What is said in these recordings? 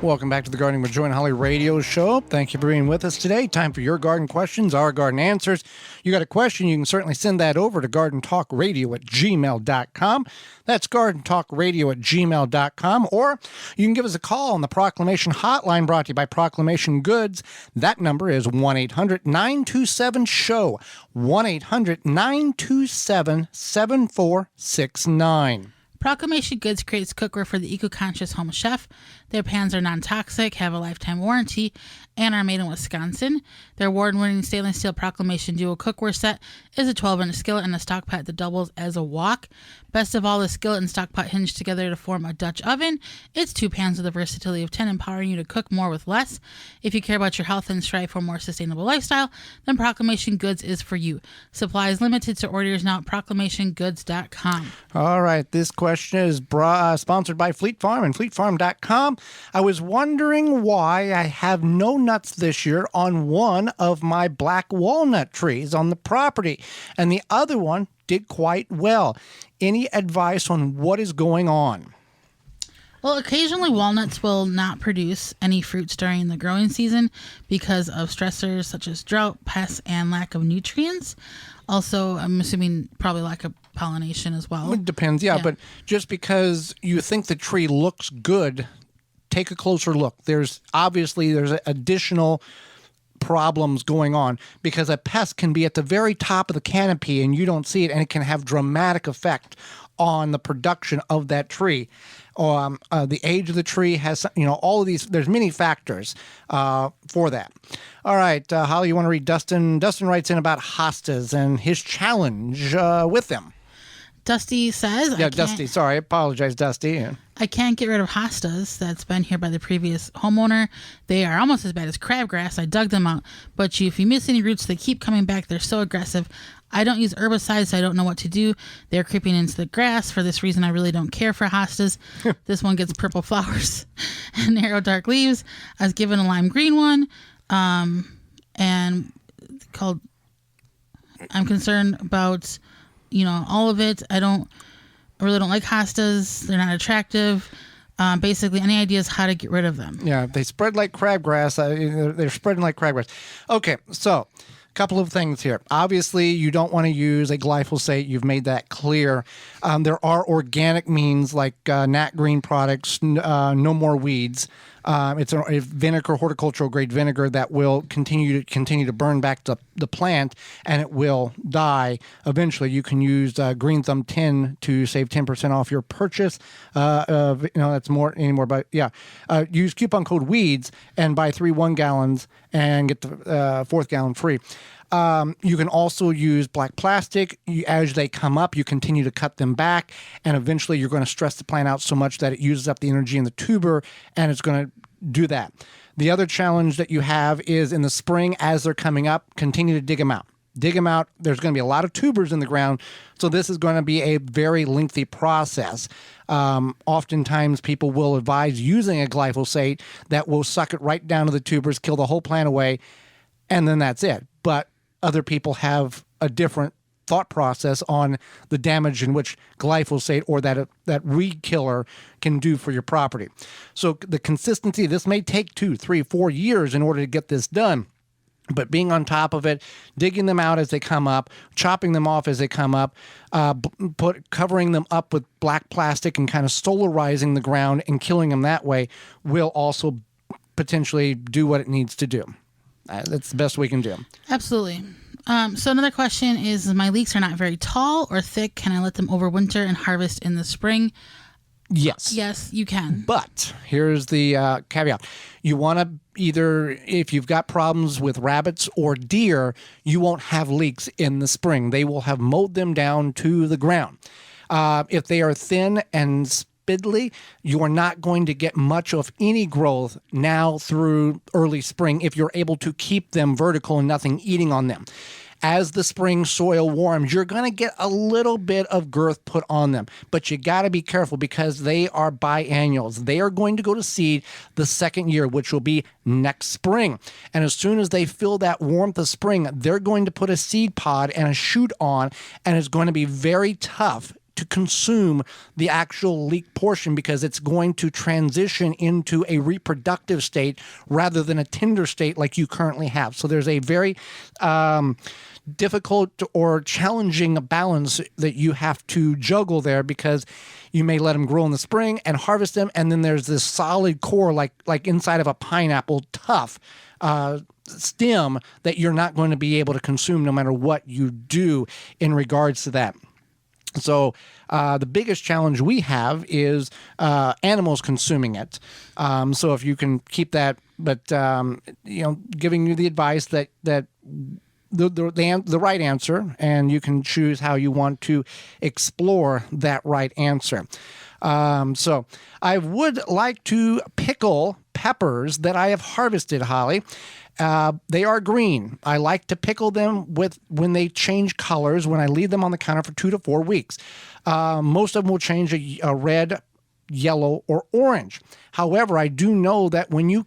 Welcome back to the Gardening with Joy and Holly radio show. Thank you for being with us today. Time for your garden questions, our garden answers. You got a question, you can certainly send that over to gardentalkradio@gmail.com. That's gardentalkradio@gmail.com. Or you can give us a call on the Proclamation Hotline brought to you by Proclamation Goods. That number is 1-800-927-SHOW, 1-800-927-7469. Proclamation Goods creates cookware for the eco-conscious home chef. Their pans are non-toxic, have a lifetime warranty, and are made in Wisconsin. Their award-winning stainless steel Proclamation Duo cookware set is a 12-inch skillet and a stock pot that doubles as a wok. Best of all, the skillet and stock pot hinge together to form a Dutch oven. It's 2 pans with the versatility of 10, empowering you to cook more with less. If you care about your health and strive for a more sustainable lifestyle, then Proclamation Goods is for you. Supply is limited, so orders now at proclamationgoods.com. All right, this question is sponsored by Fleet Farm and fleetfarm.com. I was wondering why I have no nuts this year on one of my black walnut trees on the property, and the other one did quite well. Any advice on what is going on? Well, occasionally walnuts will not produce any fruits during the growing season because of stressors such as drought, pests, and lack of nutrients. Also, I'm assuming probably lack of pollination as well. It depends, yeah, but just because you think the tree looks good, take a closer look. There's additional problems going on because a pest can be at the very top of the canopy and you don't see it, and it can have dramatic effect on the production of that tree. The age of the tree has, all of these, there's many factors for that. All right, Holly, you want to read Dustin? Dustin writes in about hostas and his challenge with them. Dusty says... Dusty. Sorry, I apologize, Dusty. I can't get rid of hostas that's been here by the previous homeowner. They are almost as bad as crabgrass. I dug them out. But if you miss any roots, they keep coming back. They're so aggressive. I don't use herbicides, so I don't know what to do. They're creeping into the grass. For this reason, I really don't care for hostas. This one gets purple flowers and narrow dark leaves. I was given a lime green one and called... I'm concerned about... all of it. I really don't like hostas. They're not attractive. Basically, any ideas how to get rid of them? Yeah, they spread like crabgrass. They're spreading like crabgrass. Okay, so a couple of things here. Obviously, you don't want to use a glyphosate. You've made that clear. There are organic means like Nat Green products, No More Weeds. It's a vinegar, horticultural grade vinegar that will continue to burn back the plant, and it will die eventually. You can use Green Thumb 10 to save 10% off your purchase. That's more anymore, but yeah. Use coupon code WEEDS and buy 3 1-gallons and get the 4th gallon free. You can also use black plastic. As they come up, you continue to cut them back, and eventually you're going to stress the plant out so much that it uses up the energy in the tuber, and it's going to do that. The other challenge that you have is in the spring, as they're coming up, continue to dig them out. Dig them out. There's going to be a lot of tubers in the ground, so this is going to be a very lengthy process. Oftentimes, people will advise using a glyphosate that will suck it right down to the tubers, kill the whole plant away, and then that's it. But other people have a different thought process on the damage in which glyphosate or that weed killer can do for your property. So the consistency, this may take 2, 3, 4 years in order to get this done. But being on top of it, digging them out as they come up, chopping them off as they come up, covering them up with black plastic and kind of solarizing the ground and killing them that way will also potentially do what it needs to do. That's the best we can do. Absolutely. So another question is, my leeks are not very tall or thick. Can I let them overwinter and harvest in the spring? Yes. Yes, you can. But here's the caveat. You want to either, if you've got problems with rabbits or deer, you won't have leeks in the spring. They will have mowed them down to the ground. If they are thin and spindly, you are not going to get much of any growth now through early spring if you're able to keep them vertical and nothing eating on them. As the spring soil warms, you're going to get a little bit of girth put on them, but you got to be careful because they are biennials. They are going to go to seed the second year, which will be next spring. And as soon as they feel that warmth of spring, they're going to put a seed pod and a shoot on, and it's going to be very tough to consume the actual leek portion because it's going to transition into a reproductive state rather than a tender state like you currently have. So there's a very difficult or challenging balance that you have to juggle there, because you may let them grow in the spring and harvest them, and then there's this solid core like inside of a pineapple, tough stem that you're not going to be able to consume no matter what you do in regards to that. So the biggest challenge we have is animals consuming it. So if you can keep that, but giving you the advice that the right answer, and you can choose how you want to explore that right answer. So I would like to pickle peppers that I have harvested, Holly. They are green. I like to pickle them when they change colors, when I leave them on the counter for 2 to 4 weeks. Most of them will change a red, yellow, or orange. However, I do know that when you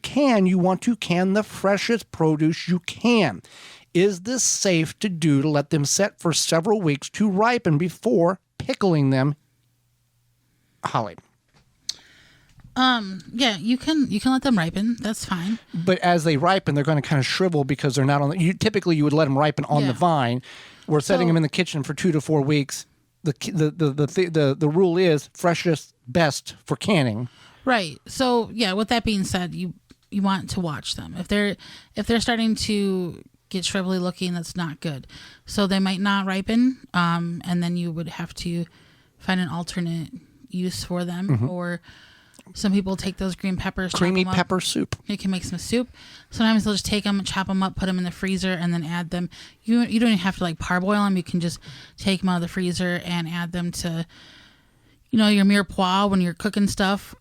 want to can the freshest produce you can. Is this safe to do, to let them set for several weeks to ripen before pickling them, Holly? Yeah, you can let them ripen. That's fine. But as they ripen, they're going to kind of shrivel because they're not on the. Typically, you would let them ripen on the vine. We're setting them in the kitchen for 2 to 4 weeks. The rule is freshest best for canning. Right. So yeah. With that being said, you want to watch them. If they're starting to get shrivelly looking, that's not good. So they might not ripen, and then you would have to find an alternate use for them. Mm-hmm. Or some people take those green peppers, creamy pepper soup. You can make some soup. Sometimes they'll just take them, chop them up, put them in the freezer, and then add them. You don't even have to like parboil them. You can just take them out of the freezer and add them to, your mirepoix when you're cooking stuff,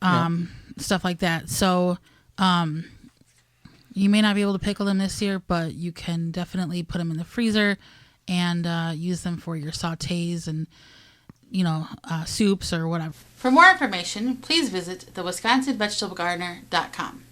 stuff like that. So, you may not be able to pickle them this year, but you can definitely put them in the freezer and use them for your sautés and, soups or whatever. For more information, please visit thewisconsinvegetablegardener.com.